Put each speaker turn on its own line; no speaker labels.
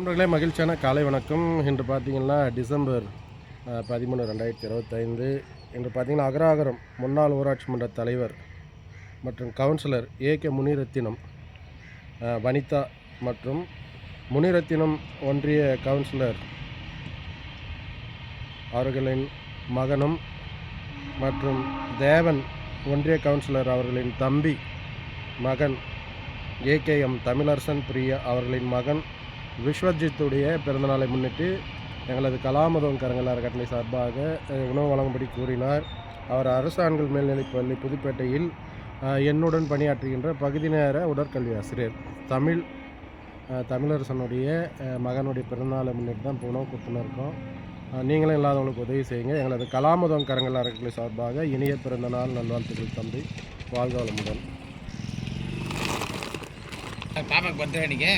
நண்பர்களே, மகிழ்ச்சியான காலை வணக்கம். இன்று பார்த்தீங்கன்னா டிசம்பர் 13, 2025. இன்று பார்த்தீங்கன்னா அகராகரம் முன்னாள் ஊராட்சி மன்ற தலைவர் மற்றும் கவுன்சிலர் ஏ.கே. முனிரத்தினம், வனிதா மற்றும் முனிரத்தினம் ஒன்றிய கவுன்சிலர் அவர்களின் மகனும் மற்றும் தேவன் ஒன்றிய கவுன்சிலர் அவர்களின் தம்பி மகன் ஏ.கே.எம். தமிழரசன் பிரியா அவர்களின் மகன் விஸ்வஜித்துடைய பிறந்தநாளை முன்னிட்டு எங்களது கலாமுதம் கரங்கள் அறக்கட்டளை சார்பாக உணவு வழங்கும்படி கூறினார். அவர் அரசு ஆண்கள் மேல்நிலைப்பள்ளி புதுப்பேட்டையில் என்னுடன் பணியாற்றுகின்ற பகுதி நேர உடற்கல்வி ஆசிரியர். தமிழரசனுடைய மகனுடைய பிறந்தநாளை முன்னிட்டு தான் இப்போ உணவு கொடுத்துன்னு இருக்கோம். நீங்களும் இல்லாதவங்களுக்கு உதவி செய்யுங்க. எங்களது கலாமுதம் கரங்கள் அறக்கட்டளை சார்பாக இனிய பிறந்தநாள் நல்வாழ்த்துக்கள் தம்பி. வாழ்க வளமுடன்.
பாப்பாக்கு பர்த்டே அன்றைக்கி